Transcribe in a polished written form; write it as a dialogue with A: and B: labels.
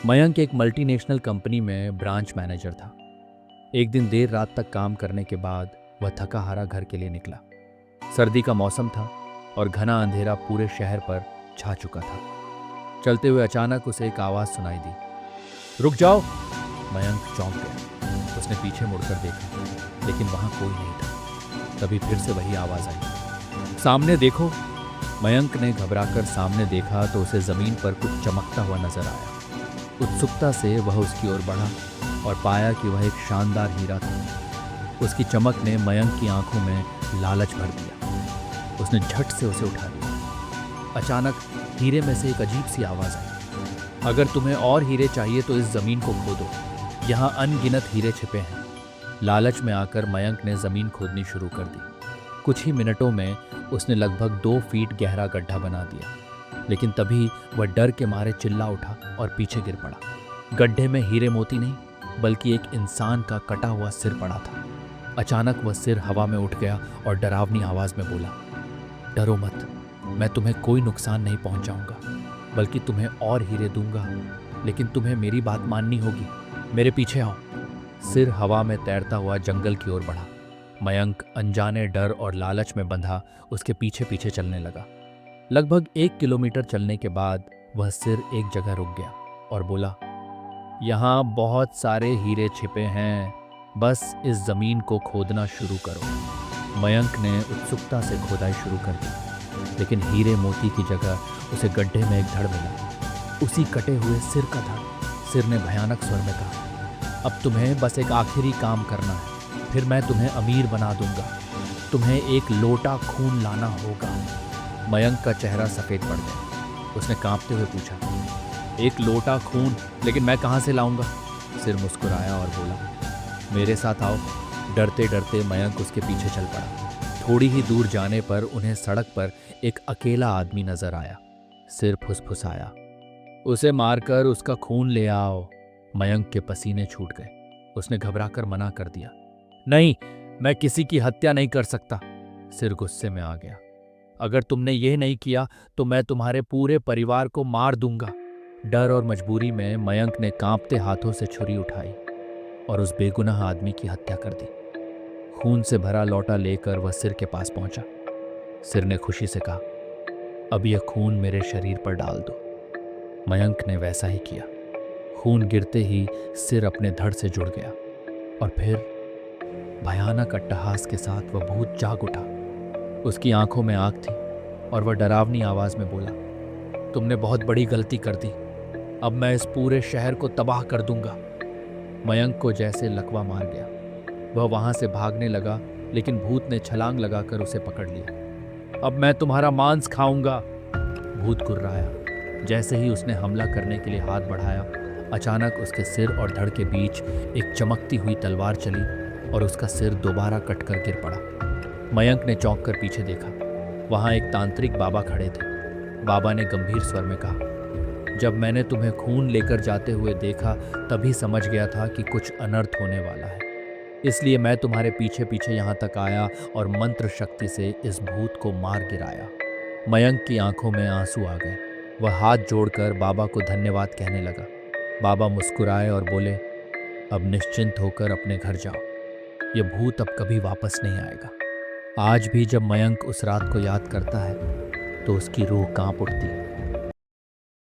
A: मयंक एक multinational company में branch manager था। एक दिन देर रात तक काम करने के बाद वह थका हारा घर के लिए निकला। सर्दी का मौसम था और घना अंधेरा पूरे शहर पर छा चुका था। चलते हुए अचानक उसे एक आवाज सुनाई दी, रुक जाओ। मयंक चौंक गया। उसने पीछे मुड़कर देखा, लेकिन वहां कोई नहीं था। तभी फिर से वही आवाज आई, सामने देखो। मयंक ने घबराकर सामने देखा तो उसे जमीन पर कुछ चमकता हुआ नजर आया। उत्सुकता से वह उसकी ओर बढ़ा और पाया कि वह एक शानदार हीरा था। उसकी चमक ने मयंक की आंखों में लालच भर दिया। उसने झट से उसे उठा लिया। अचानक हीरे में से एक अजीब सी आवाज आई, अगर तुम्हें और हीरे चाहिए तो इस जमीन को खोदो, यहाँ अनगिनत हीरे छिपे हैं। लालच में आकर मयंक ने जमीन खोदनी शुरू कर दी। कुछ ही मिनटों में उसने लगभग 2 फीट गहरा गड्ढा बना दिया, लेकिन तभी वह डर के मारे चिल्ला उठा और पीछे गिर पड़ा। गड्ढे में हीरे मोती नहीं, बल्कि एक इंसान का कटा हुआ सिर पड़ा था। अचानक वह सिर हवा में उठ गया और डरावनी आवाज में बोला, डरो मत, मैं तुम्हें कोई नुकसान नहीं पहुंचाऊंगा, बल्कि तुम्हें और हीरे दूंगा, लेकिन तुम्हें मेरी बात माननी होगी। मेरे पीछे आओ। सिर हवा में तैरता हुआ जंगल की ओर बढ़ा। मयंक अनजाने डर और लालच में बंधा उसके पीछे पीछे चलने लगा। लगभग 1 किलोमीटर चलने के बाद वह सिर एक जगह रुक गया और बोला, यहाँ बहुत सारे हीरे छिपे हैं, बस इस जमीन को खोदना शुरू करो। मयंक ने उत्सुकता से खोदाई शुरू कर दी, लेकिन हीरे मोती की जगह उसे गड्ढे में एक धड़ मिला, उसी कटे हुए सिर का धड़। सिर ने भयानक स्वर में कहा, अब तुम्हें बस एक आखिरी काम करना है, फिर मैं तुम्हें अमीर बना दूंगा। तुम्हें एक लोटा खून लाना होगा। मयंक का चेहरा सफेद पड़ गया। उसने कांपते हुए पूछा, एक लोटा खून, लेकिन मैं कहां से लाऊंगा? सिर मुस्कुराया और बोला, मेरे साथ आओ। डरते डरते मयंक उसके पीछे चल पड़ा। थोड़ी ही दूर जाने पर उन्हें सड़क पर एक अकेला आदमी नजर आया। सिर फुसफुसाया, उसे मारकर उसका खून ले आओ। मयंक के पसीने छूट गए। उसने घबराकर मना कर दिया, नहीं, मैं किसी की हत्या नहीं कर सकता। सिर गुस्से में आ गया, अगर तुमने ये नहीं किया तो मैं तुम्हारे पूरे परिवार को मार दूंगा। डर और मजबूरी में मयंक ने कांपते हाथों से छुरी उठाई और उस बेगुनाह आदमी की हत्या कर दी। खून से भरा लोटा लेकर वह सिर के पास पहुंचा। सिर ने खुशी से कहा, अब यह खून मेरे शरीर पर डाल दो। मयंक ने वैसा ही किया। खून गिरते ही सिर अपने धड़ से जुड़ गया और फिर भयानक अट्टहास के साथ वह भूत जाग उठा। उसकी आंखों में आग थी और वह डरावनी आवाज में बोला, तुमने बहुत बड़ी गलती कर दी, अब मैं इस पूरे शहर को तबाह कर दूंगा। मयंक को जैसे लकवा मार गया। वह वहां से भागने लगा, लेकिन भूत ने छलांग लगाकर उसे पकड़ लिया। अब मैं तुम्हारा मांस खाऊंगा। भूत कुर्राया। जैसे ही उसने हमला करने के लिए हाथ बढ़ाया, अचानक उसके सिर और धड़ के बीच एक चमकती हुई तलवार चली और उसका सिर दोबारा कटकर गिर पड़ा। मयंक ने चौंक कर पीछे देखा। वहां एक तांत्रिक बाबा खड़े थे। बाबा ने गंभीर स्वर में कहा, जब मैंने तुम्हें खून लेकर जाते हुए देखा तभी समझ गया था कि कुछ अनर्थ होने वाला है, इसलिए मैं तुम्हारे पीछे पीछे यहाँ तक आया और मंत्र शक्ति से इस भूत को मार गिराया। मयंक की आंखों में आंसू आ गए। वह हाथ जोड़कर बाबा को धन्यवाद कहने लगा। बाबा मुस्कुराए और बोले, अब निश्चिंत होकर अपने घर जाओ, यह भूत अब कभी वापस नहीं आएगा। आज भी जब मयंक उस रात को याद करता है तो उसकी रूह कांप उठती है।